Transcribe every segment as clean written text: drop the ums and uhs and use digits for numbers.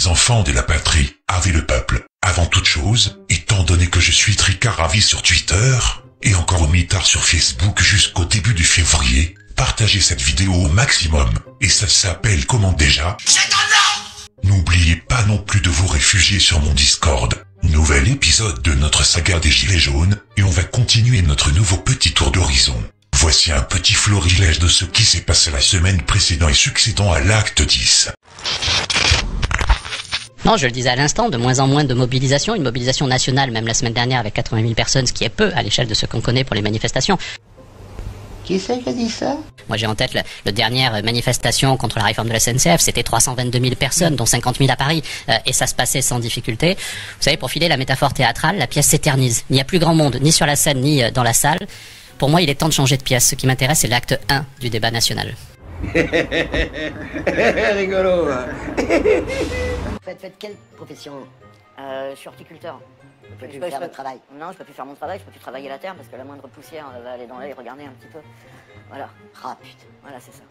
les enfants de la patrie, avec le peuple. Avant toute chose, étant donné que je suis tricard à vie sur Twitter, et encore au mitard sur Facebook jusqu'au début du février, partagez cette vidéo au maximum, et ça s'appelle comment déjà? N'oubliez pas non plus de vous réfugier sur mon Discord. Nouvel épisode de notre saga des Gilets jaunes, et on va continuer notre nouveau petit tour d'horizon. Voici un petit florilège de ce qui s'est passé la semaine précédente et succédant à l'acte 10. Non, je le disais à l'instant, de moins en moins de mobilisation, une mobilisation nationale, même la semaine dernière avec 80 000 personnes, ce qui est peu à l'échelle de ce qu'on connaît pour les manifestations. Qui c'est qui a dit ça? Moi j'ai en tête la dernière manifestation contre la réforme de la SNCF, c'était 322 000 personnes, dont 50 000 à Paris, et ça se passait sans difficulté. Vous savez, pour filer la métaphore théâtrale, la pièce s'éternise. Il n'y a plus grand monde, ni sur la scène, ni dans la salle. Pour moi, il est temps de changer de pièce. Ce qui m'intéresse, c'est l'acte 1 du débat national. Rigolo. Faites quelle profession? Je suis horticulteur. Je peux plus faire votre travail. Non, je peux plus faire mon travail, je peux plus travailler la terre parce que la moindre poussière va aller dans l'œil, regarder un petit peu. Voilà. Ah putain. Voilà, c'est ça.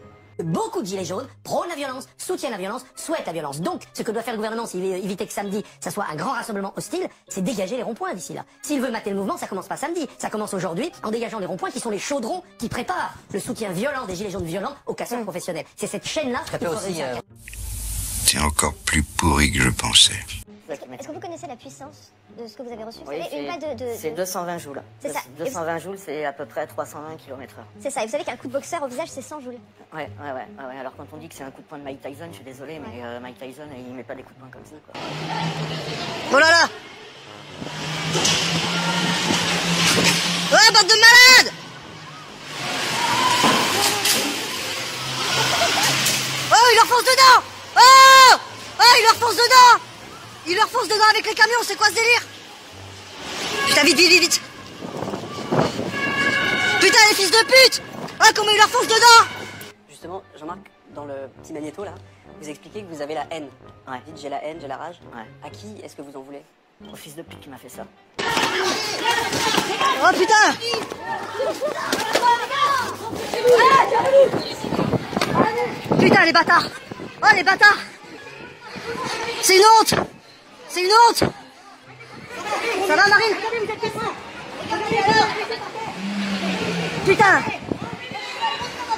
Beaucoup de gilets jaunes prônent la violence, soutiennent la violence, souhaitent la violence. Donc, ce que doit faire le gouvernement s'il veut éviter que samedi, ça soit un grand rassemblement hostile, c'est dégager les ronds-points d'ici là. S'il veut mater le mouvement, ça commence pas samedi. Ça commence aujourd'hui en dégageant les ronds-points qui sont les chaudrons qui préparent le soutien violent des gilets jaunes violents aux casseurs professionnels. C'est cette chaîne-là qu'il faut réussir. C'est encore plus pourri que je pensais. Est-ce que vous connaissez la puissance de ce que vous avez reçu? Oui, c'est 220 joules. C'est ça. 220 joules, c'est à peu près 320 km/h. C'est ça. Et vous savez qu'un coup de boxeur au visage, c'est 100 joules. Ouais. Alors quand on dit que c'est un coup de poing de Mike Tyson, je suis désolé, mais Mike Tyson, il met pas des coups de poing comme ça, quoi. Oh là là! Ouais, bande de malades! Oh, il leur fonce dedans! Oh! Oh, il leur fonce dedans! Il leur fonce dedans avec les camions, c'est quoi ce délire? Putain, vite! Putain, les fils de pute! Ah, comment il leur fonce dedans? Justement, Jean-Marc, dans le petit magnéto là, vous expliquez que vous avez la haine. Ouais. Dites j'ai la haine, j'ai la rage. Ouais. À qui est-ce que vous en voulez? Au fils de pute qui m'a fait ça. Oh putain! Putain, les bâtards! Oh, les bâtards! C'est une honte! C'est une honte! Ça va, Marine? Putain!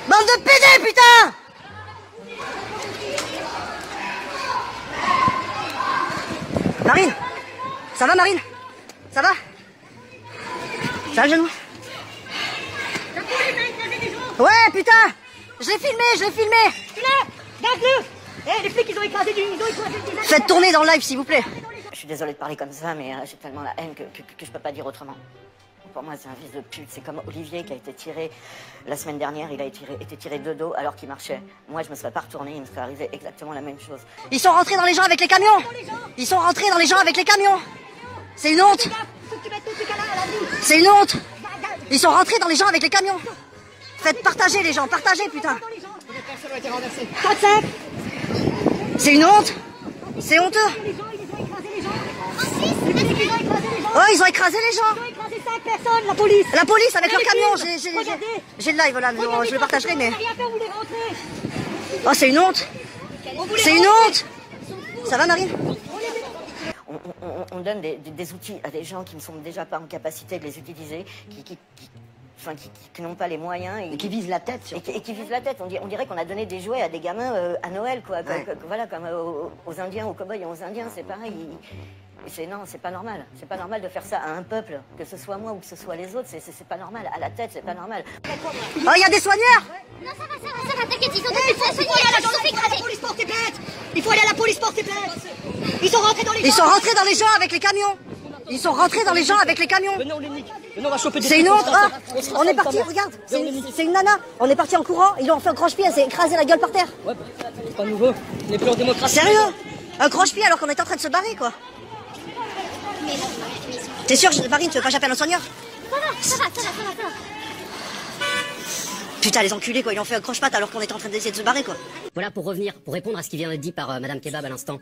Bande de PD, putain! Marine? Ça va, Marine? Ça va? Ça va, le genou? Ouais, putain! Je l'ai filmé! Garde-le! Eh, les flics, ils ont écrasé des... Faites tourner dans le live, s'il vous plaît. Je suis désolé de parler comme ça, mais j'ai tellement la haine que je peux pas dire autrement. Pour moi, c'est un fils de pute. C'est comme Olivier qui a été tiré la semaine dernière. Il a été tiré de dos alors qu'il marchait. Moi, je me serais pas retourné. Il me serait arrivé exactement la même chose. Ils sont rentrés dans les gens avec les camions. C'est une honte. C'est une honte. Ils sont rentrés dans les gens avec les camions. Faites partager les gens. Partagez, putain. 4-5. C'est une honte. C'est honteux. Oh, ils ont écrasé les gens. Ils ont écrasé 5 personnes, la police. La police avec leur camion. J'ai le live là, je le partagerai, mais... Oh, c'est une honte. C'est une honte. Ça va, Marine? On donne des outils à des gens qui ne sont déjà pas en capacité de les utiliser, qui n'ont pas les moyens et qui visent la tête. Et qui visent la tête. On dirait qu'on a donné des jouets à des gamins à Noël, quoi. Ouais. Voilà, comme aux Indiens, aux cow-boys et aux Indiens, c'est pareil. Non, c'est pas normal. C'est pas normal de faire ça à un peuple, que ce soit moi ou que ce soit les autres. C'est pas normal. À la tête, c'est pas normal. Oh, il y a des soigneurs. Non, ça va, t'inquiète, ils ont des soigneurs, ils sont écrasés. Il faut aller à la police porter plainte. Ils sont rentrés dans les gens avec les camions. Venez, on les nique. Venez, on va choper des... C'est une honte. Ah, on est parti, regarde. C'est une nana. On est parti en courant. Ils lui ont fait un croche-pied. Elle s'est écrasée la gueule par terre. Ouais, c'est pas nouveau. On n'est plus en démocratie. Sérieux? Un croche-pied alors qu'on était en train de se barrer, quoi. T'es sûr, Marine, tu veux pas que j'appelle un soigneur? Ça va. Putain, les enculés, quoi, ils ont fait un croche-patte alors qu'on était en train d'essayer de se barrer, quoi. Voilà, pour répondre à ce qui vient d'être dit par Madame Kebab à l'instant,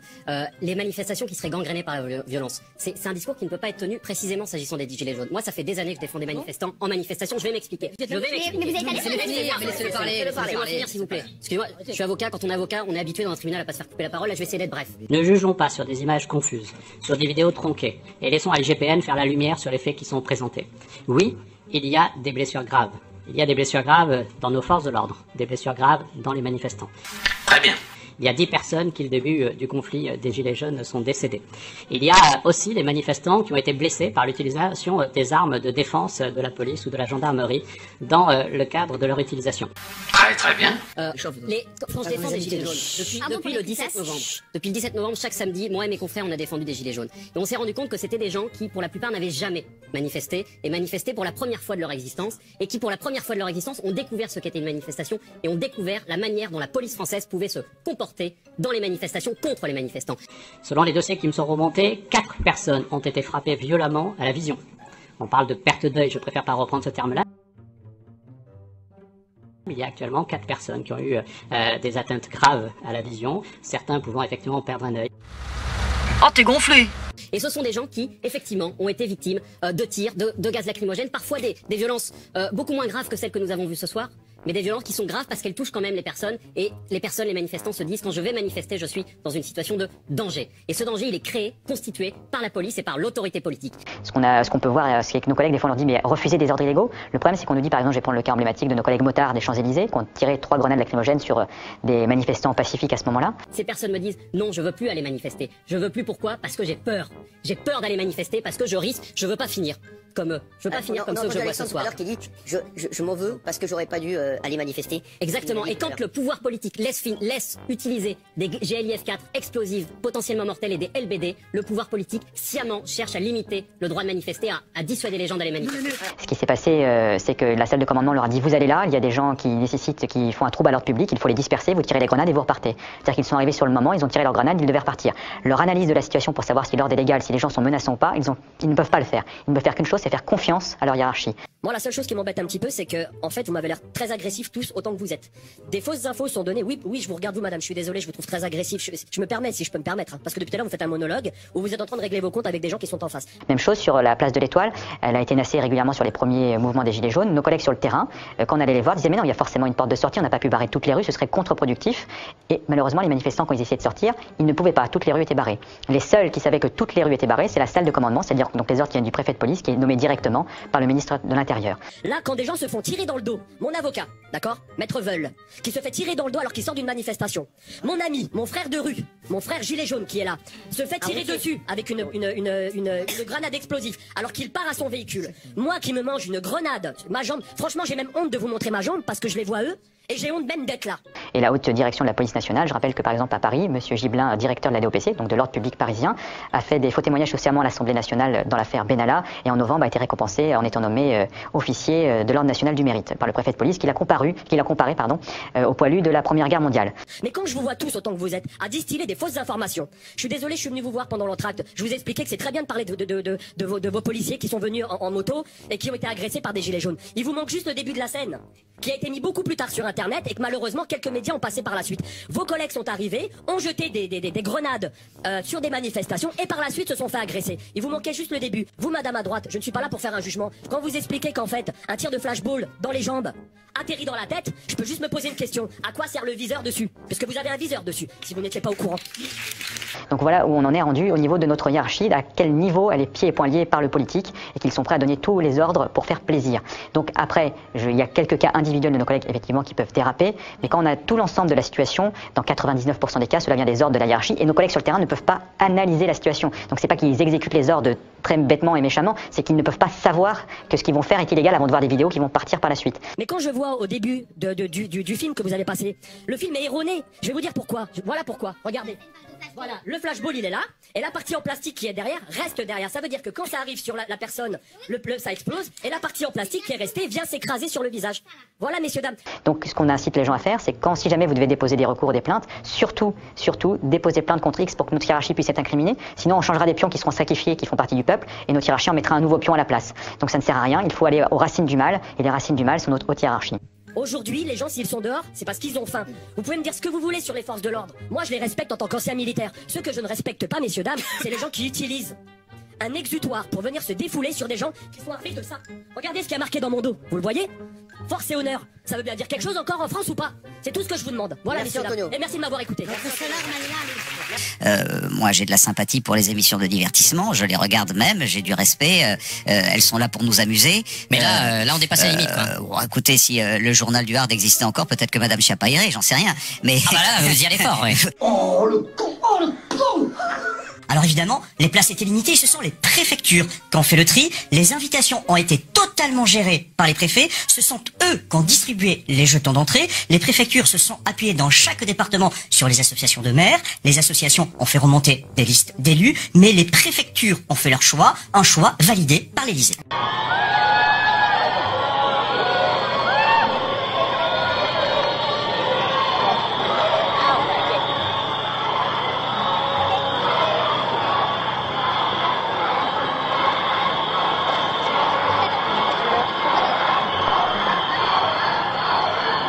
les manifestations qui seraient gangrénées par la violence, c'est un discours qui ne peut pas être tenu précisément s'agissant des gilets jaunes. Moi, ça fait des années que je défends des manifestants en manifestation, je vais m'expliquer. Mais vous Laissez-le parler, finir, s'il vous plaît. Excusez-moi, je suis avocat, quand on est avocat, on est habitué dans un tribunal à pas se faire couper la parole, là je vais essayer d'être bref. Ne jugeons pas sur des images confuses, sur des vidéos tronquées, et laissons à l'IGPN faire la lumière sur les faits qui sont présentés. Oui, il y a des blessures graves. Il y a des blessures graves dans nos forces de l'ordre, des blessures graves dans les manifestants. Très bien. Il y a 10 personnes qui, le début du conflit des Gilets jaunes, sont décédées. Il y a aussi des manifestants qui ont été blessés par l'utilisation des armes de défense de la police ou de la gendarmerie dans le cadre de leur utilisation. Très bien. Quand je défends des Gilets jaunes, depuis le 17 novembre, depuis le 17 novembre, chaque samedi, moi et mes confrères, on a défendu des Gilets jaunes. Et on s'est rendu compte que c'était des gens qui, pour la plupart, n'avaient jamais manifesté, et manifesté pour la première fois de leur existence, et qui, pour la première fois de leur existence, ont découvert ce qu'était une manifestation, et ont découvert la manière dont la police française pouvait se comporter dans les manifestations contre les manifestants. Selon les dossiers qui me sont remontés, 4 personnes ont été frappées violemment à la vision. On parle de perte d'œil, je préfère pas reprendre ce terme-là. Il y a actuellement 4 personnes qui ont eu des atteintes graves à la vision, certains pouvant effectivement perdre un œil. Oh, t'es gonflé! Et ce sont des gens qui, effectivement, ont été victimes de tirs, de gaz lacrymogènes, parfois des violences beaucoup moins graves que celles que nous avons vues ce soir, mais des violences qui sont graves parce qu'elles touchent quand même les personnes, et les manifestants se disent, quand je vais manifester, je suis dans une situation de danger. Et ce danger, il est créé, constitué par la police et par l'autorité politique. Ce qu'on peut voir, c'est que nos collègues, des fois, on leur dit, mais refusez des ordres illégaux. Le problème, c'est qu'on nous dit, par exemple, je vais prendre le cas emblématique de nos collègues motards des Champs-Élysées, qui ont tiré 3 grenades lacrymogènes sur des manifestants pacifiques à ce moment-là. Ces personnes me disent, non, je veux plus aller manifester. Je veux plus, pourquoi? Parce que j'ai peur. J'ai peur d'aller manifester parce que je risque, je veux pas finir comme eux. Je veux pas finir comme ceux que je vois ce soir. Qui dit, je m'en veux parce que j'aurais pas dû aller manifester. Exactement. Et quand le pouvoir politique laisse utiliser des GLIF 4 explosives, potentiellement mortelles, et des LBD, le pouvoir politique sciemment cherche à limiter le droit de manifester, à dissuader les gens d'aller manifester. Ce qui s'est passé, c'est que la salle de commandement leur a dit, vous allez là, il y a des gens qui font un trouble à l'ordre public, il faut les disperser, vous tirez les grenades et vous repartez. C'est-à-dire qu'ils sont arrivés sur le moment, ils ont tiré leurs grenades, ils devaient repartir. Leur analyse de la situation pour savoir si l'ordre est légal, si les gens sont menaçants ou pas, ils ne peuvent pas le faire. Ils ne peuvent faire qu'une chose, c'est faire confiance à leur hiérarchie. Moi, la seule chose qui m'embête un petit peu, c'est que, en fait, vous m'avez l'air très agressif tous autant que vous êtes. Des fausses infos sont données. Oui, je vous regarde, vous, madame, je suis désolé, je vous trouve très agressif. Je me permets, si je peux me permettre, hein, parce que depuis tout à l'heure, vous faites un monologue où vous êtes en train de régler vos comptes avec des gens qui sont en face. Même chose sur la place de l'Étoile, elle a été nassée régulièrement sur les premiers mouvements des Gilets jaunes. Nos collègues sur le terrain, quand on allait les voir, disaient, mais non, il y a forcément une porte de sortie, on n'a pas pu barrer toutes les rues, ce serait contre-productif. Et malheureusement, les manifestants, quand ils essayaient de sortir, ils ne pouvaient pas, toutes les rues étaient barrées. Les seuls qui savaient que toutes les rues étaient barrées, c'est la salle de commandement, c'est-à-dire donc les ordres qui viennent du préfet de police, qui est nommé directement par le ministre de l'Intérieur. Là, quand des gens se font tirer dans le dos, mon avocat, d'accord, Maître Veul, qui se fait tirer dans le dos alors qu'il sort d'une manifestation, mon ami, mon frère de rue, mon frère gilet jaune qui est là, se fait tirer dessus avec une grenade explosive alors qu'il part à son véhicule. Moi qui me mange une grenade, ma jambe, franchement j'ai même honte de vous montrer ma jambe parce que je les vois eux. Et j'ai honte même d'être là. Et la haute direction de la police nationale, je rappelle que par exemple à Paris, monsieur Gibelin, directeur de la DOPC, donc de l'ordre public parisien, a fait des faux témoignages au serment à l'Assemblée nationale dans l'affaire Benalla, et en novembre a été récompensé en étant nommé officier de l'ordre national du mérite par le préfet de police qui l'a comparé au poilu de la Première Guerre mondiale. Mais quand je vous vois tous autant que vous êtes à distiller des fausses informations, je suis désolé, je suis venu vous voir pendant l'entracte, je vous ai expliqué que c'est très bien de parler de vos policiers qui sont venus en moto et qui ont été agressés par des gilets jaunes. Il vous manque juste le début de la scène, qui a été mis beaucoup plus tard sur internet et que malheureusement quelques médias ont passé par la suite. Vos collègues sont arrivés, ont jeté des grenades sur des manifestations et par la suite se sont fait agresser. Il vous manquait juste le début. Vous, madame à droite, je ne suis pas là pour faire un jugement. Quand vous expliquez qu'en fait, un tir de flashball dans les jambes atterrit dans la tête, je peux juste me poser une question. À quoi sert le viseur dessus? Parce que vous avez un viseur dessus, si vous n'étiez pas au courant. Donc voilà où on en est rendu au niveau de notre hiérarchie, à quel niveau elle est pieds et poings liés par le politique et qu'ils sont prêts à donner tous les ordres pour faire plaisir. Donc après, il y a quelques cas individuels de nos collègues effectivement qui peuvent déraper, mais quand on a tout l'ensemble de la situation, dans 99% des cas, cela vient des ordres de la hiérarchie et nos collègues sur le terrain ne peuvent pas analyser la situation. Donc c'est pas qu'ils exécutent les ordres très bêtement et méchamment, c'est qu'ils ne peuvent pas savoir que ce qu'ils vont faire est illégal avant de voir des vidéos qui vont partir par la suite. Mais quand je vois au début du film que vous avez passé, le film est erroné. Je vais vous dire pourquoi. Voilà pourquoi. Regardez. Voilà, le flashball il est là, et la partie en plastique qui est derrière reste derrière. Ça veut dire que quand ça arrive sur la personne, ça explose, et la partie en plastique qui est restée vient s'écraser sur le visage. Voilà, messieurs, dames. Donc ce qu'on incite les gens à faire, c'est que si jamais vous devez déposer des recours ou des plaintes, surtout, déposez plainte contre X pour que notre hiérarchie puisse être incriminée. Sinon on changera des pions qui seront sacrifiés, qui font partie du peuple, et notre hiérarchie en mettra un nouveau pion à la place. Donc ça ne sert à rien, il faut aller aux racines du mal, et les racines du mal sont notre haute hiérarchie. Aujourd'hui, les gens, s'ils sont dehors, c'est parce qu'ils ont faim. Vous pouvez me dire ce que vous voulez sur les forces de l'ordre. Moi, je les respecte en tant qu'ancien militaire. Ceux que je ne respecte pas, messieurs, dames, c'est les gens qui utilisent un exutoire pour venir se défouler sur des gens qui sont armés de ça. Regardez ce qui a marqué dans mon dos. Vous le voyez? Force et honneur. Ça veut bien dire quelque chose encore en France ou pas? C'est tout ce que je vous demande. Voilà, messieurs, dames. Et merci de m'avoir écouté. Moi, j'ai de la sympathie pour les émissions de divertissement. Je les regarde même. J'ai du respect. Elles sont là pour nous amuser. Mais là, on dépasse la limite, quoi. Bon, écoutez, si le journal du Hard existait encore, peut-être que Madame Schiappa irait. J'en sais rien. Mais ah bah là, vous y allez fort, ouais. Oh le con, oh le con. Alors évidemment, les places étaient limitées, ce sont les préfectures qui ont fait le tri. Les invitations ont été totalement gérées par les préfets. Ce sont eux qui ont distribué les jetons d'entrée. Les préfectures se sont appuyées dans chaque département sur les associations de maires. Les associations ont fait remonter des listes d'élus. Mais les préfectures ont fait leur choix, un choix validé par l'Élysée.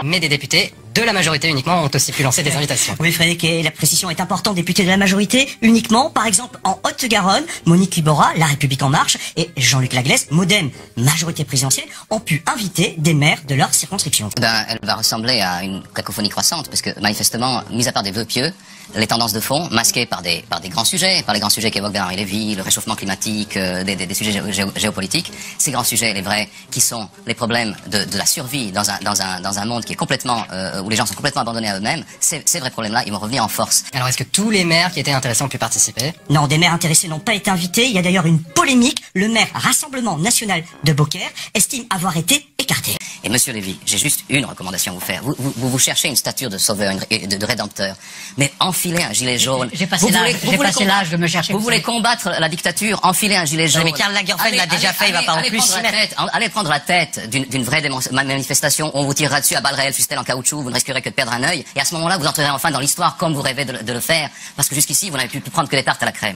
Mais des députés de la majorité uniquement ont aussi pu lancer des invitations. Oui, Frédéric, et la précision est importante. Députés de la majorité uniquement, par exemple en Haute-Garonne, Monique Libora, La République En Marche, et Jean-Luc Laglaise, Modem, majorité présidentielle, ont pu inviter des maires de leur circonscription. Elle va ressembler à une cacophonie croissante, parce que manifestement, mis à part des vœux pieux, les tendances de fond, masquées par des grands sujets, par les grands sujets qu'évoque Bernard-Henri Lévy, le réchauffement climatique, des sujets géopolitiques, ces grands sujets, les vrais, qui sont les problèmes de la survie dans un monde qui est complètement, où les gens sont complètement abandonnés à eux-mêmes, ces vrais problèmes-là, ils vont revenir en force. Alors est-ce que tous les maires qui étaient intéressés ont pu participer? Non, des maires intéressés n'ont pas été invités. Il y a d'ailleurs une polémique. Le maire Rassemblement National de Beaucaire estime avoir été écarté. Et monsieur Lévy, j'ai juste une recommandation à vous faire. Vous cherchez une stature de sauveur, de rédempteur. Mais enfilez un gilet jaune. J'ai passé l'âge de me chercher. Vous voulez combattre la dictature, enfilez un gilet jaune. Mais Karl Lagerfeld l'a déjà fait, il va pas en plus s'y mettre. Allez prendre la tête d'une vraie manifestation. On vous tirera dessus à balles réelles, fût-elle en caoutchouc, vous ne risquerez que de perdre un œil. Et à ce moment-là, vous entrerez enfin dans l'histoire comme vous rêvez de le faire. Parce que jusqu'ici, vous n'avez pu prendre que des tartes à la crème.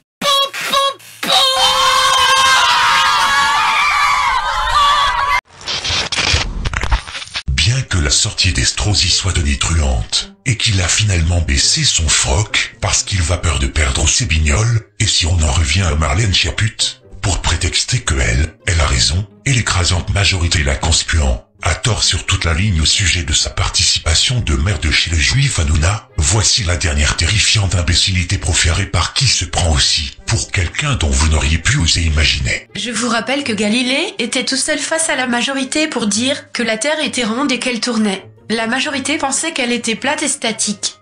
Bien que la sortie d'Estrosi soit donnée truante, et qu'il a finalement baissé son froc, parce qu'il va peur de perdre ses bignoles, et si on en revient à Marlène Schiappa, pour prétexter que elle a raison, et l'écrasante majorité la conspuant, a tort sur toute la ligne au sujet de sa participation de maire de chez le juif Hanouna, voici la dernière terrifiante imbécilité proférée par qui se prend aussi pour quelqu'un dont vous n'auriez pu oser imaginer. Je vous rappelle que Galilée était tout seul face à la majorité pour dire que la Terre était ronde et qu'elle tournait. La majorité pensait qu'elle était plate et statique.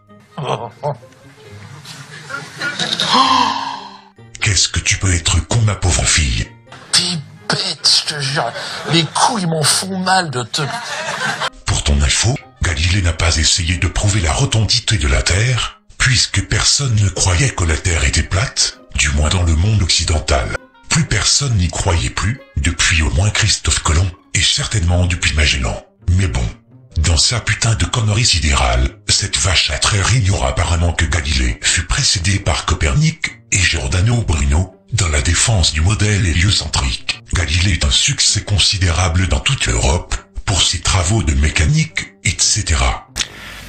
Qu'est-ce que tu peux être con, ma pauvre fille? T'es bête, je te jure. Les couilles m'en font mal de te... Pour ton info, Galilée n'a pas essayé de prouver la rotondité de la Terre, puisque personne ne croyait que la Terre était plate, du moins dans le monde occidental. Plus personne n'y croyait plus, depuis au moins Christophe Colomb, et certainement depuis Magellan. Mais bon, dans sa putain de connerie sidérale, cette vache à traire ignora apparemment que Galilée fut précédé par Copernic et Giordano Bruno dans la défense du modèle héliocentrique. Galilée est un succès considérable dans toute l'Europe pour ses travaux de mécanique, etc.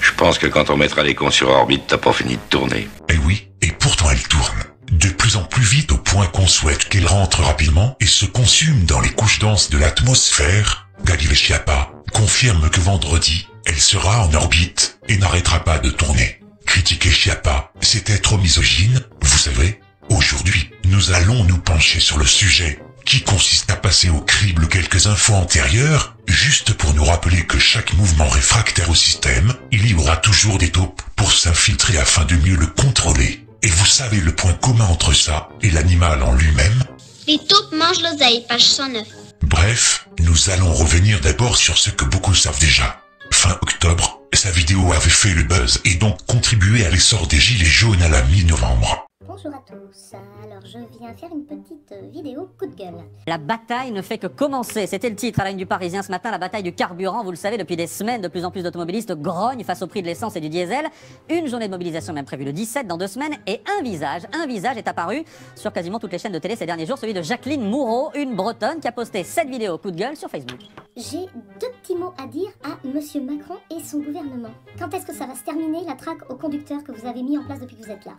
Je pense que quand on mettra les cons sur orbite, t'as pas fini de tourner. Eh oui, et pourtant elle tourne. De plus en plus vite au point qu'on souhaite qu'elle rentre rapidement et se consume dans les couches denses de l'atmosphère. Galilée Schiappa confirme que vendredi, elle sera en orbite et n'arrêtera pas de tourner. Critiquer Schiappa, c'est être misogyne, vous savez. Aujourd'hui, nous allons nous pencher sur le sujet, qui consiste à passer au crible quelques infos antérieures, juste pour nous rappeler que chaque mouvement réfractaire au système, il y aura toujours des taupes pour s'infiltrer afin de mieux le contrôler. Et vous savez le point commun entre ça et l'animal en lui-même? Les taupes mangent l'oseille, page 109. Bref, nous allons revenir d'abord sur ce que beaucoup savent déjà. Fin octobre, sa vidéo avait fait le buzz et donc contribué à l'essor des gilets jaunes à la mi-novembre. Bonjour à tous. Alors, Alors je viens faire une petite vidéo coup de gueule. La bataille ne fait que commencer. C'était le titre à la une du Parisien ce matin, la bataille du carburant. Vous le savez, depuis des semaines, de plus en plus d'automobilistes grognent face au prix de l'essence et du diesel. Une journée de mobilisation même prévue le 17 dans 2 semaines. Et un visage est apparu sur quasiment toutes les chaînes de télé ces derniers jours, celui de Jacqueline Moureau, une Bretonne qui a posté cette vidéo coup de gueule sur Facebook. J'ai 2 petits mots à dire à Monsieur Macron et son gouvernement. Quand est-ce que ça va se terminer, la traque aux conducteurs que vous avez mis en place depuis que vous êtes là?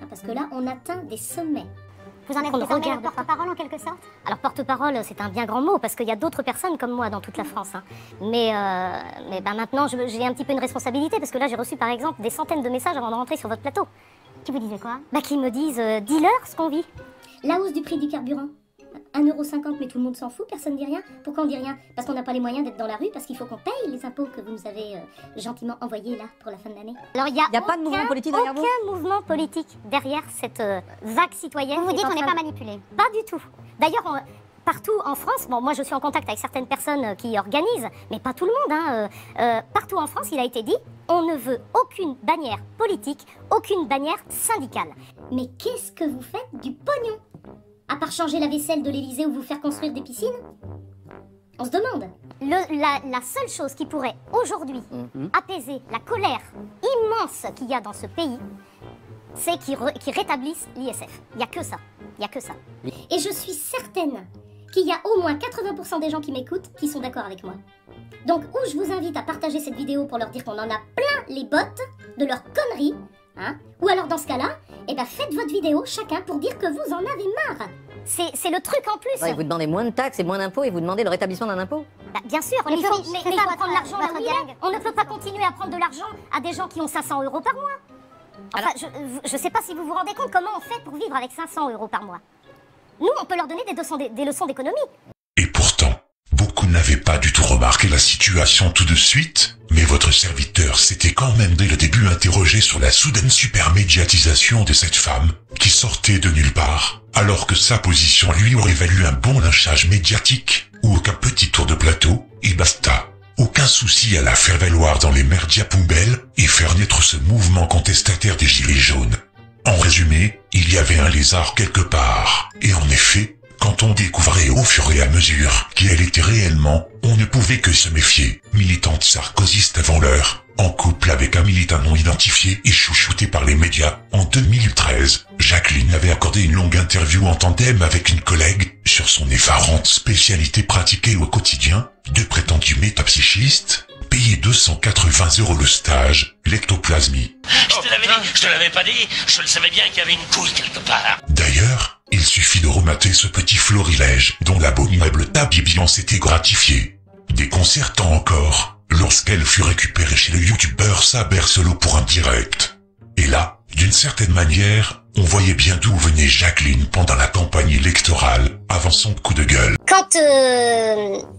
Parce que là, on atteint des sommets. Vous en êtes désormais le porte-parole en quelque sorte? Alors porte-parole, c'est un bien grand mot, parce qu'il y a d'autres personnes comme moi dans toute la France. Hein. Mais maintenant, j'ai un petit peu une responsabilité, parce que là, j'ai reçu par exemple des centaines de messages avant de rentrer sur votre plateau. Qui vous disaient quoi? Qui me disent, dis-leur ce qu'on vit. La hausse du prix du carburant. 1,50 €, mais tout le monde s'en fout, personne ne dit rien. Pourquoi on dit rien? Parce qu'on n'a pas les moyens d'être dans la rue, parce qu'il faut qu'on paye les impôts que vous nous avez gentiment envoyés là pour la fin de l'année. Alors il n'y a pas de mouvement politique derrière vous? Aucun mouvement politique derrière cette vague citoyenne. Vous dites qu'on n'est pas manipulé? Pas du tout. D'ailleurs, partout en France, bon, moi je suis en contact avec certaines personnes qui organisent, mais pas tout le monde. Partout en France, il a été dit, on ne veut aucune bannière politique, aucune bannière syndicale. Mais qu'est-ce que vous faites du pognon? À part changer la vaisselle de l'Élysée ou vous faire construire des piscines? On se demande. La seule chose qui pourrait aujourd'hui apaiser la colère immense qu'il y a dans ce pays, c'est qu'ils rétablissent l'ISF. Il n'y a que ça. Il n'y a que ça. Et je suis certaine qu'il y a au moins 80% des gens qui m'écoutent qui sont d'accord avec moi. Donc, je vous invite à partager cette vidéo pour leur dire qu'on en a plein les bottes de leurs conneries. Hein? Ou alors dans ce cas-là, faites votre vidéo chacun pour dire que vous en avez marre. C'est le truc en plus. Ouais, vous demandez moins de taxes et moins d'impôts et vous demandez le rétablissement d'un impôt. Bien sûr, mais il faut prendre l'argent là où il est. On ne peut pas continuer à prendre de l'argent à des gens qui ont 500 € par mois. Enfin, je sais pas si vous vous rendez compte comment on fait pour vivre avec 500 € par mois. Nous, on peut leur donner des leçons d'économie. Et pourtant, beaucoup n'avaient pas du tout remarqué la situation tout de suite, mais votre serviteur s'était quand même dès le début interrogé sur la soudaine supermédiatisation de cette femme qui sortait de nulle part, alors que sa position lui aurait valu un bon lynchage médiatique ou aucun petit tour de plateau, et basta. Aucun souci à la faire valoir dans les merdias poubelles et faire naître ce mouvement contestataire des gilets jaunes. En résumé, il y avait un lézard quelque part, et en effet, quand on découvrait au fur et à mesure qui elle était réellement, on ne pouvait que se méfier. Militante sarkozyste avant l'heure, en couple avec un militant non identifié et chouchouté par les médias, en 2013, Jacqueline avait accordé une longue interview en tandem avec une collègue sur son effarante spécialité pratiquée au quotidien, de prétendus métapsychistes, payés 280 € le stage, l'ectoplasmie. Je te l'avais pas dit, je le savais bien qu'il y avait une couille quelque part. D'ailleurs, il suffit de remater ce petit florilège dont l'abominable Tabibian s'était gratifié. Déconcertant encore, lorsqu'elle fut récupérée chez le youtubeur Sabersolo pour un direct. Et là, d'une certaine manière, on voyait bien d'où venait Jacqueline pendant la campagne électorale, avant son coup de gueule. Quand,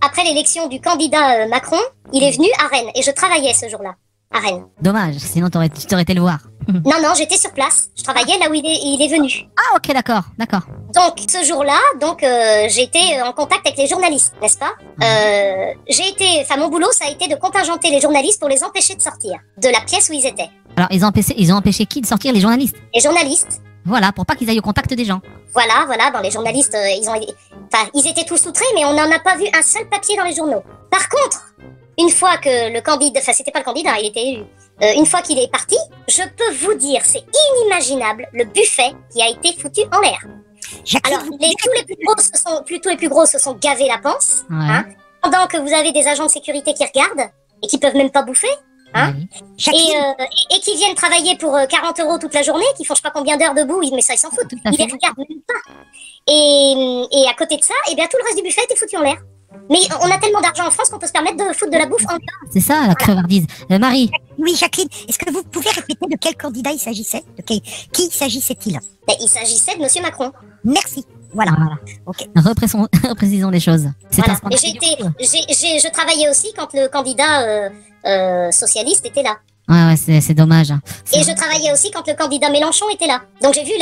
après l'élection du candidat Macron, il est venu à Rennes, et je travaillais ce jour-là, à Rennes. Dommage, sinon tu t'aurais été le voir. Non, j'étais sur place. Je travaillais là où il est venu. Ah, ok, d'accord. Donc, ce jour-là, j'ai été en contact avec les journalistes, n'est-ce pas? Mon boulot, ça a été de contingenter les journalistes pour les empêcher de sortir de la pièce où ils étaient. Alors, ils ont empêché qui de sortir? Les journalistes? Les journalistes. Voilà, pour pas qu'ils aillent au contact des gens. Voilà, dans les journalistes, ils étaient tous outrés, mais on n'en a pas vu un seul papier dans les journaux. Par contre, une fois que le candidat, c'était pas le candidat, il était élu. Une fois qu'il est parti, je peux vous dire, c'est inimaginable le buffet qui a été foutu en l'air. Alors, tous les plus gros se sont gavés la panse, hein, pendant que vous avez des agents de sécurité qui regardent et qui peuvent même pas bouffer, hein, et qui viennent travailler pour 40 € toute la journée, qui font je sais pas combien d'heures debout, mais ça ils s'en foutent, ils les regardent même pas. Et à côté de ça, tout le reste du buffet était foutu en l'air. Mais on a tellement d'argent en France qu'on peut se permettre de foutre de la bouffe en l'air. C'est ça, la crevardise. Marie. Oui, Jacqueline, est-ce que vous pouvez répéter de quel candidat il s'agissait? Qui s'agissait-il? Il s'agissait de Monsieur Macron. Merci. Voilà. Okay. Reprécisons les choses. Voilà. Et je travaillais aussi quand le candidat socialiste était là. Ouais, c'est dommage. Et je travaillais aussi quand le candidat Mélenchon était là. Donc j'ai vu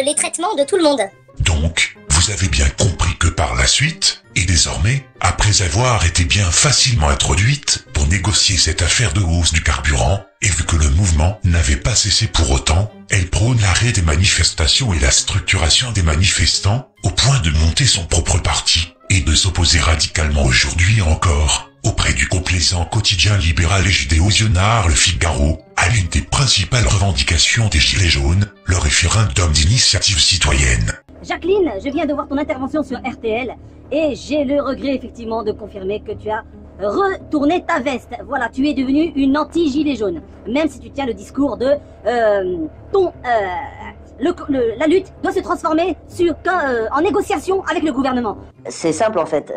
les traitements de tout le monde. Donc, vous avez bien compris que par la suite, et désormais, après avoir été bien facilement introduite pour négocier cette affaire de hausse du carburant, et vu que le mouvement n'avait pas cessé pour autant, elle prône l'arrêt des manifestations et la structuration des manifestants, au point de monter son propre parti, et de s'opposer radicalement aujourd'hui encore, auprès du complaisant quotidien libéral et judéo-zionard Le Figaro, à l'une des principales revendications des Gilets jaunes, le référendum d'initiative citoyenne. Jacqueline, je viens de voir ton intervention sur RTL et j'ai le regret effectivement de confirmer que tu as retourné ta veste. Voilà, tu es devenue une anti-gilet jaune. Même si tu tiens le discours de la lutte doit se transformer en négociation avec le gouvernement. C'est simple en fait.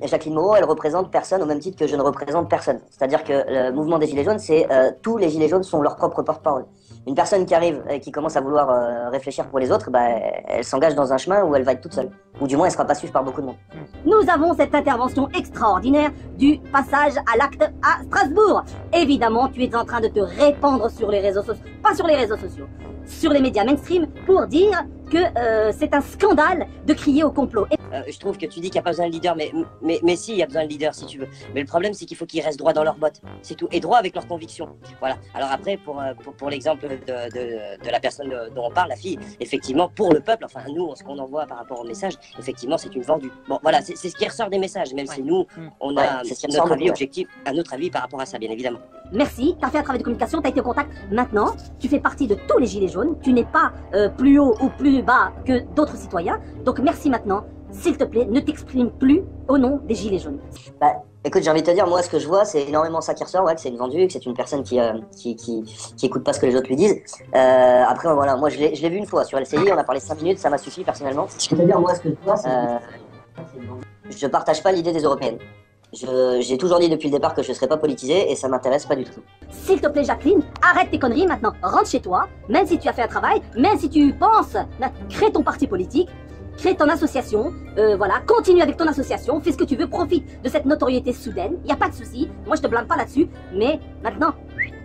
Jacqueline Moreau, elle représente personne au même titre que je ne représente personne. C'est-à-dire que le mouvement des Gilets jaunes, c'est tous les Gilets jaunes sont leur propre porte-parole. Une personne qui arrive et qui commence à vouloir réfléchir pour les autres, elle s'engage dans un chemin où elle va être toute seule. Ou du moins, elle sera pas suivie par beaucoup de monde. Nous avons cette intervention extraordinaire du passage à l'acte à Strasbourg. Évidemment, tu es en train de te répandre sur les réseaux sociaux, pas sur les réseaux sociaux, sur les médias mainstream pour dire que c'est un scandale de crier au complot. Je trouve que tu dis qu'il n'y a pas besoin de leader, mais si, il y a besoin de leader si tu veux. Mais le problème, c'est qu'il faut qu'ils restent droits dans leurs bottes. C'est tout. Et droits avec leurs convictions. Voilà. Alors après, pour l'exemple de la personne dont on parle, la fille, effectivement, pour le peuple, enfin nous, ce qu'on envoie par rapport au message, effectivement, c'est une vendue. Bon, voilà, c'est ce qui ressort des messages, même si nous, on a notre avis objectif, un autre avis par rapport à ça, bien évidemment. Merci, tu as fait un travail de communication, tu as été au contact. Maintenant, tu fais partie de tous les Gilets jaunes. Tu n'es pas plus haut ou plus bas que d'autres citoyens. Donc merci maintenant. S'il te plaît, ne t'exprime plus au nom des Gilets jaunes. Écoute, j'ai envie de te dire, moi, ce que je vois, c'est énormément ça qui ressort, que c'est une vendue, que c'est une personne qui écoute pas ce que les autres lui disent. Après, voilà, moi, je l'ai vu une fois sur LCI, on a parlé 5 minutes, ça m'a suffi personnellement. Je peux te dire, moi, ce que je vois, je partage pas l'idée des Européennes. J'ai toujours dit depuis le départ que je serais pas politisé et ça m'intéresse pas du tout. S'il te plaît, Jacqueline, arrête tes conneries maintenant, rentre chez toi, même si tu as fait un travail, même si tu penses, crée ton parti politique. Crée ton association, voilà, continue avec ton association, fais ce que tu veux, profite de cette notoriété soudaine, y a pas de souci, moi je te blâme pas là-dessus, mais maintenant,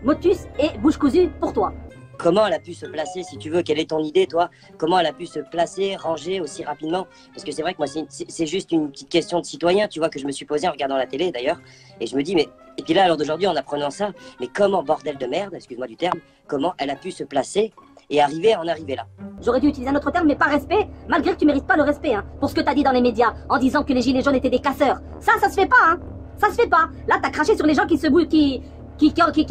motus et bouche cousue pour toi. Comment elle a pu se placer, si tu veux, quelle est ton idée, toi? Comment elle a pu se placer, ranger aussi rapidement? Parce que c'est vrai que moi, c'est juste une petite question de citoyen, tu vois, que je me suis posée en regardant la télé, d'ailleurs. Et je me dis, mais... Et puis là, à l'heure d'aujourd'hui, en apprenant ça, mais comment, bordel de merde, excuse-moi du terme, comment elle a pu se placer et arriver à en arriver là? J'aurais dû utiliser un autre terme, mais par respect, malgré que tu mérites pas le respect, hein, pour ce que t'as dit dans les médias, en disant que les Gilets jaunes étaient des casseurs. Ça se fait pas, hein. Ça se fait pas. Là, t'as craché sur les gens qui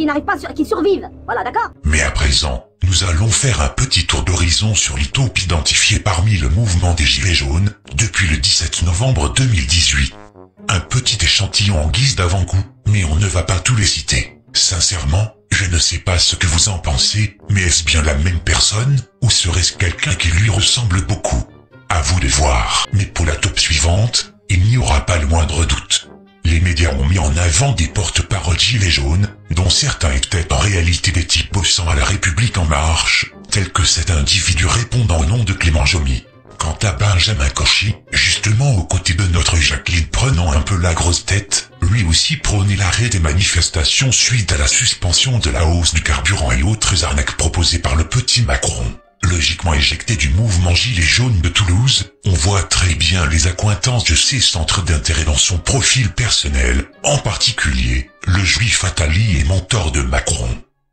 n'arrivent pas, qui survivent. Voilà, d'accord? Mais à présent, nous allons faire un petit tour d'horizon sur les taupes identifiées parmi le mouvement des Gilets jaunes depuis le 17 novembre 2018. Un petit échantillon en guise d'avant-goût, mais on ne va pas tous les citer. Sincèrement, je ne sais pas ce que vous en pensez, mais est-ce bien la même personne, ou serait-ce quelqu'un qui lui ressemble beaucoup? À vous de voir. Mais pour la taupe suivante, il n'y aura pas le moindre doute. Les médias ont mis en avant des porte-paroles Gilets jaunes, dont certains étaient en réalité des types bossant à la République en marche, tels que cet individu répondant au nom de Clément Jomy. Quant à Benjamin Cauchy, justement aux côtés de notre Jacqueline prenant un peu la grosse tête, lui aussi prônait l'arrêt des manifestations suite à la suspension de la hausse du carburant et autres arnaques proposées par le petit Macron. Logiquement éjecté du mouvement Gilets jaunes de Toulouse, on voit très bien les accointances de ces centres d'intérêt dans son profil personnel, en particulier le juif Attali et mentor de Macron.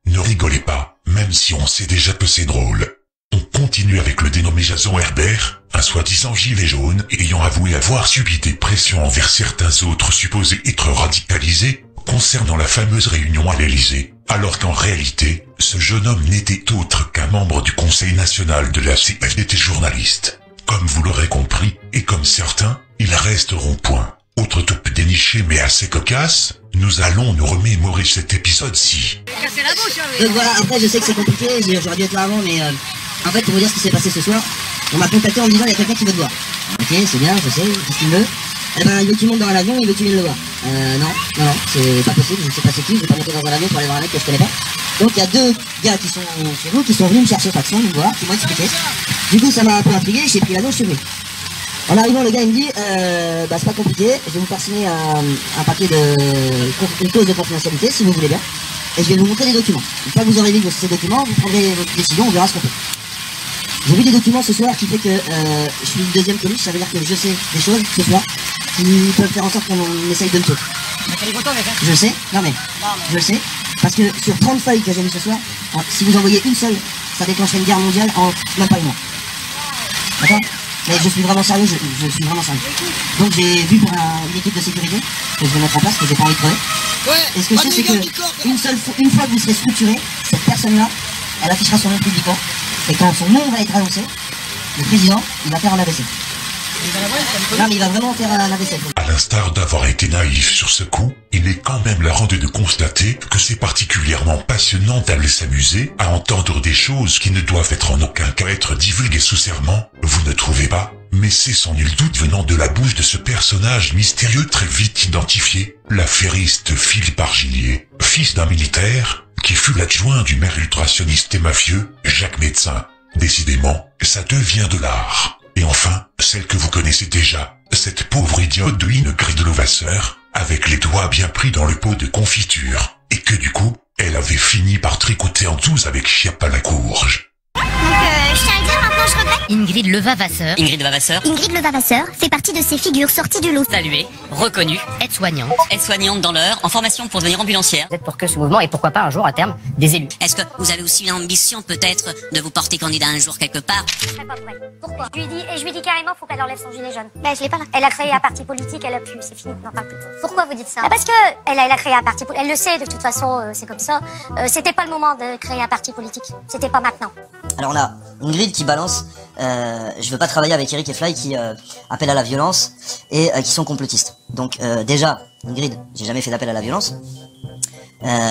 Ne rigolez pas, même si on sait déjà que c'est drôle. On continue avec le dénommé Jason Herbert, un soi-disant gilet jaune ayant avoué avoir subi des pressions envers certains autres supposés être radicalisés concernant la fameuse réunion à l'Élysée, alors qu'en réalité, ce jeune homme n'était autre qu'un membre du Conseil national de la CFDT journaliste. Comme vous l'aurez compris, et comme certains, ils resteront point. Autre taupe déniché mais assez cocasse, nous allons nous remémorer cet épisode-ci. Donc voilà, après je sais que c'est compliqué, j'aurais dû être là avant, mais en fait pour vous dire ce qui s'est passé ce soir, on m'a contacté en me disant il y a quelqu'un qui veut te voir. Ok, c'est bien, je sais, qu'est-ce qu'il veut? Eh ben il veut que tu montes dans un avion, il veut que tu viennes le voir. Non, c'est pas possible, je ne sais pas c'est qui, je vais pas monter dans un avion pour aller voir un mec que je connais pas. Donc il y a 2 gars qui sont chez vous, qui sont venus me chercher faction, me voir, qui m'ont expliqué. Du coup ça m'a un peu intrigué, j'ai pris l'avion, je suis venu. En arrivant, le gars il me dit, c'est pas compliqué, je vais vous faire signer un papier une clause de confidentialité, si vous voulez bien, et je vais vous montrer des documents. Une fois que vous aurez vu ces documents, vous prendrez votre décision, on verra ce qu'on fait. J'ai vu des documents ce soir qui fait que je suis une deuxième coluche, ça veut dire que je sais des choses ce soir qui peuvent faire en sorte qu'on essaye de me tuer. Je le sais, non mais, je le sais, parce que sur 30 feuilles que j'ai mis ce soir, si vous envoyez une seule, ça déclencherait une guerre mondiale en même pas une mois. D'accord? Mais je suis vraiment sérieux, je suis vraiment sérieux. Donc j'ai vu pour une équipe de sécurité que je vais mettre en place, que j'ai pas envie de crever. Et ce que je sais, c'est que une fois que vous serez structuré, cette personne-là, elle affichera son nom publiquement. Et quand son nom va être annoncé, le président, il va faire un AVC. Non mais il va vraiment faire un AVC. À l'instar d'avoir été naïf sur ce coup, il est quand même la rendu de constater que c'est particulièrement passionnant d'aller s'amuser à entendre des choses qui ne doivent être en aucun cas être divulguées sous serment, vous ne trouvez pas? Mais c'est sans nul doute venant de la bouche de ce personnage mystérieux très vite identifié, l'affairiste Philippe Argilier, fils d'un militaire, qui fut l'adjoint du maire ultrationniste et mafieux, Jacques Médecin. Décidément, ça devient de l'art. Et enfin, celle que vous connaissez déjà, cette pauvre idiote de Ingrid Levasseur, avec les doigts bien pris dans le pot de confiture, et que du coup, elle avait fini par tricoter en 12 avec Chiappe à la courge. Donc, je tiens à le dire, maintenant je regrette. Ingrid Levavasseur. Ingrid Levavasseur. Ingrid Levavasseur fait partie de ces figures sorties du lot. Saluée, reconnue, Aide-soignante. aide-soignante dans l'heure, en formation pour devenir ambulancière. Peut-être pour que ce mouvement et pourquoi pas un jour à terme des élus. Est-ce que vous avez aussi l'ambition peut-être de vous porter candidat un jour quelque part? Je serais pas prête. Pourquoi? Je lui dis carrément, faut qu'elle enlève son gilet jaune. Ben, je l'ai pas là. Elle a créé un parti politique, elle a pu, c'est fini, on n'en parle plus. Pourquoi vous dites ça? Parce que elle a créé un parti politique, elle le sait de toute façon, c'est comme ça. C'était pas le moment de créer un parti politique. C'était pas maintenant. Alors on a Ingrid qui balance, je veux pas travailler avec Eric et Fly qui appellent à la violence et qui sont complotistes. Donc déjà, Ingrid, j'ai jamais fait d'appel à la violence.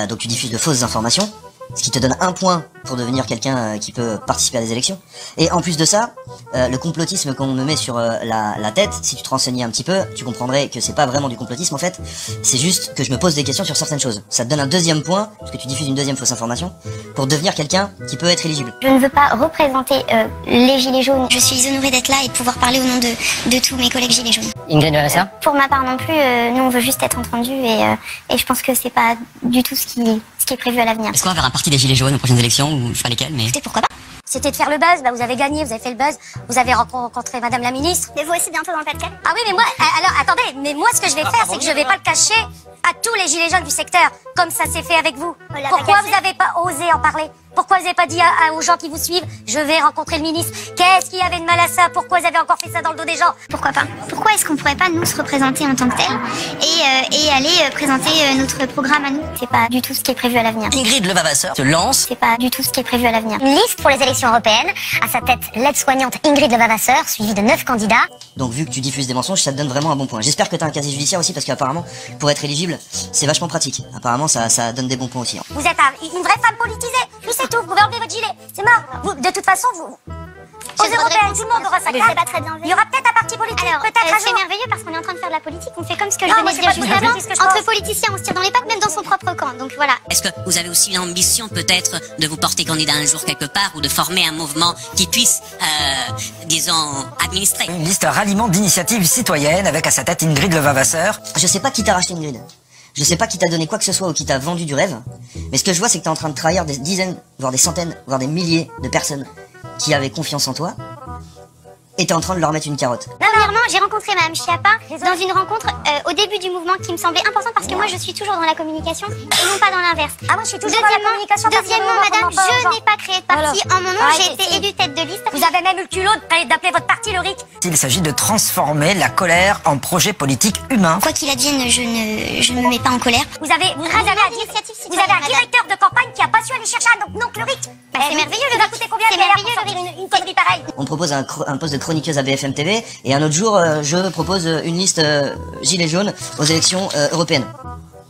Donc tu diffuses de fausses informations, ce qui te donne un point pour devenir quelqu'un qui peut participer à des élections. Et en plus de ça, le complotisme qu'on me met sur la tête, si tu te renseignais un petit peu, tu comprendrais que c'est pas vraiment du complotisme en fait, c'est juste que je me pose des questions sur certaines choses. Ça te donne un deuxième point, parce que tu diffuses une deuxième fausse information, pour devenir quelqu'un qui peut être éligible. Je ne veux pas représenter les gilets jaunes. Je suis honorée d'être là et de pouvoir parler au nom de tous mes collègues gilets jaunes. Ingrid Levavasseur. Pour ma part non plus, nous on veut juste être entendus et je pense que c'est pas du tout ce qui est prévu à l'avenir. Est-ce qu'on va faire un parti des Gilets jaunes aux prochaines élections, ou je sais pas lesquelles, mais... Écoutez, pourquoi pas? C'était de faire le buzz, bah vous avez gagné, vous avez fait le buzz, vous avez rencontré Madame la Ministre. Mais vous aussi bientôt dans le Pas-de-Calais. Ah oui, mais moi, alors attendez, mais moi ce que je vais faire, c'est que je vais pas le cacher à tous les gilets jaunes du secteur, comme ça s'est fait avec vous. Pourquoi vous n'avez pas osé en parler? Pourquoi vous n'avez pas dit aux gens qui vous suivent, je vais rencontrer le ministre? Qu'est-ce qu'il y avait de mal à ça? Pourquoi vous avez encore fait ça dans le dos des gens? Pourquoi pas? Pourquoi est-ce qu'on pourrait pas nous se représenter en tant que tel et aller présenter notre programme à nous? C'est pas du tout ce qui est prévu à l'avenir. Ingrid Levavasseur se lance. C'est pas du tout ce qui est prévu à l'avenir. Une liste pour les élections européennes. À sa tête, l'aide-soignante Ingrid Levavasseur, suivie de 9 candidats. Donc vu que tu diffuses des mensonges, ça te donne vraiment un bon point. J'espère que t'as un casier judiciaire aussi, parce qu'apparemment, pour être éligible, c'est vachement pratique. Apparemment, ça donne des bons points aussi. Hein. Vous êtes une vraie femme politisée. Puis c'est tout, vous pouvez enlever votre gilet. C'est mort. Vous, de toute façon, vous... Aux européennes, tout le monde aura sa carte. Pas très bien. Il y aura peut-être un parti politique. Alors, c'est merveilleux parce qu'on est en train de faire de la politique. On fait comme ce que je venais de dire juste avant. Entre politiciens, on se tire dans les pattes, même dans son propre camp. Donc voilà. Est-ce que vous avez aussi l'ambition peut-être de vous porter candidat un jour quelque part, ou de former un mouvement qui puisse, disons, administrer? Une liste ralliement d'initiatives citoyennes avec à sa tête Ingrid Levavasseur. Je sais pas qui t'a racheté Ingrid. Je sais pas qui t'a donné quoi que ce soit ou qui t'a vendu du rêve. Mais ce que je vois, c'est que t'es en train de trahir des dizaines, voire des centaines, voire des milliers de personnes qui avaient confiance en toi. Et t'es en train de leur mettre une carotte. Premièrement, j'ai rencontré Madame Chiappa dans une rencontre au début du mouvement qui me semblait importante parce que moi je suis toujours dans la communication et non pas dans l'inverse. Ah moi je suis toujours dans la communication. Deuxièmement, madame, je n'ai pas créé de parti en mon nom, j'ai été élue tête de liste. Vous avez même eu le culot d'appeler votre parti le RIC. Il s'agit de transformer la colère en projet politique humain. Quoi qu'il advienne, je ne me mets pas en colère. Vous avez un directeur de campagne qui a pas su aller chercher un oncle RIC. Bah, c'est merveilleux le RIC. Ça coûter combien? C'est merveilleux une connerie pareille. On propose un poste de chroniqueuse à BFM TV et un autre jour je propose une liste gilets jaunes aux élections européennes.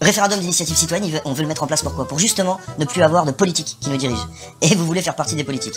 Référendum d'initiative citoyenne, on veut le mettre en place pourquoi? Pour justement ne plus avoir de politique qui nous dirige. Et vous voulez faire partie des politiques.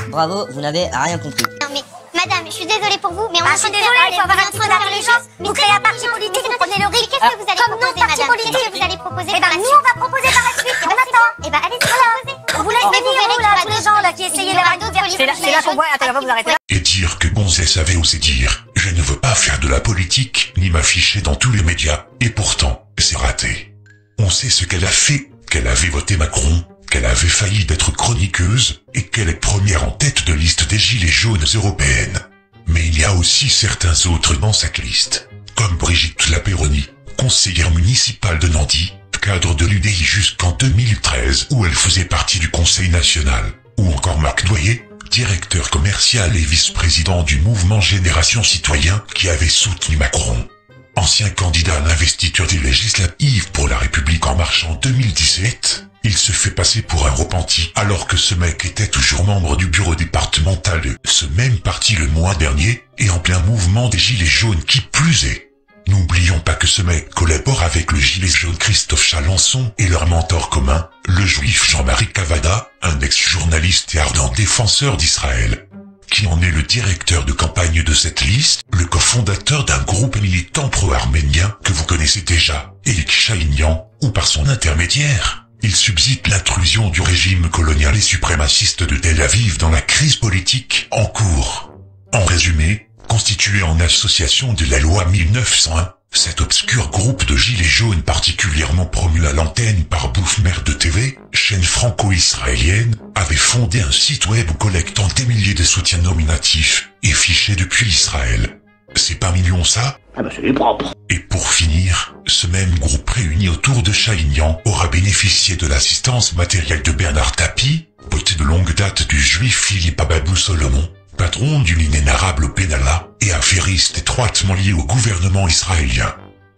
Bravo, vous n'avez rien compris. Non mais madame, je suis désolée pour vous, mais on est en train de faire les gens. Vous créez un parti politique, vous prenez le RIC. Qu'est-ce que vous allez proposer, madame? Qu'est-ce que vous allez proposer? Eh ben nous on va proposer par la suite. On attend. Eh ben allez-y, voilà. On vous laisse venir là, tous les gens là qui essayaient d'avoir d'autres politiques. C'est là qu'on voit. Attends, vous arrêtez là. Et dire que Gonzès avait osé dire « Je ne veux pas faire de la politique, ni m'afficher dans tous les médias », et pourtant, c'est raté. On sait ce qu'elle a fait, qu'elle avait voté Macron, qu'elle avait failli d'être chroniqueuse et qu'elle est première en tête de liste des gilets jaunes européennes. Mais il y a aussi certains autres dans cette liste, comme Brigitte Lapéronie, conseillère municipale de Nandy, cadre de l'UDI jusqu'en 2013 où elle faisait partie du Conseil national, ou encore Marc Noyer, directeur commercial et vice-président du mouvement Génération Citoyen qui avait soutenu Macron. Ancien candidat à l'investiture des législatives pour La République En Marche en 2017, il se fait passer pour un repenti alors que ce mec était toujours membre du bureau départemental de ce même parti le mois dernier et en plein mouvement des Gilets jaunes qui plus est. N'oublions pas que ce mec collabore avec le gilet jaune Christophe Chalençon et leur mentor commun, le juif Jean-Marie Cavada, un ex-journaliste et ardent défenseur d'Israël, qui en est le directeur de campagne de cette liste, le cofondateur d'un groupe militant pro-arménien que vous connaissez déjà, Elik Chahinian, ou par son intermédiaire, il subside l'intrusion du régime colonial et suprémaciste de Tel Aviv dans la crise politique en cours. En résumé, constitué en association de la loi 1901, cet obscur groupe de gilets jaunes particulièrement promu à l'antenne par Bouffe Merde TV, chaîne franco-israélienne, avait fondé un site web collectant des milliers de soutiens nominatifs et fichés depuis Israël. C'est pas mignon ça? Ah bah c'est propre. Et pour finir, ce même groupe réuni autour de Chahinian aura bénéficié de l'assistance matérielle de Bernard Tapie, pote de longue date du juif Philippe Ababou Solomon, patron d'une inénarrable Benalla et affairiste étroitement lié au gouvernement israélien.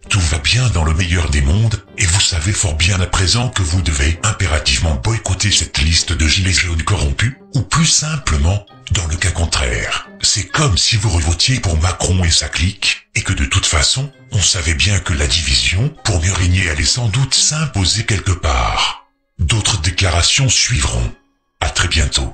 Tout va bien dans le meilleur des mondes, et vous savez fort bien à présent que vous devez impérativement boycotter cette liste de gilets jaunes corrompus, ou plus simplement, dans le cas contraire, c'est comme si vous revotiez pour Macron et sa clique, et que de toute façon, on savait bien que la division, pour mieux régner, allait sans doute s'imposer quelque part. D'autres déclarations suivront. À très bientôt.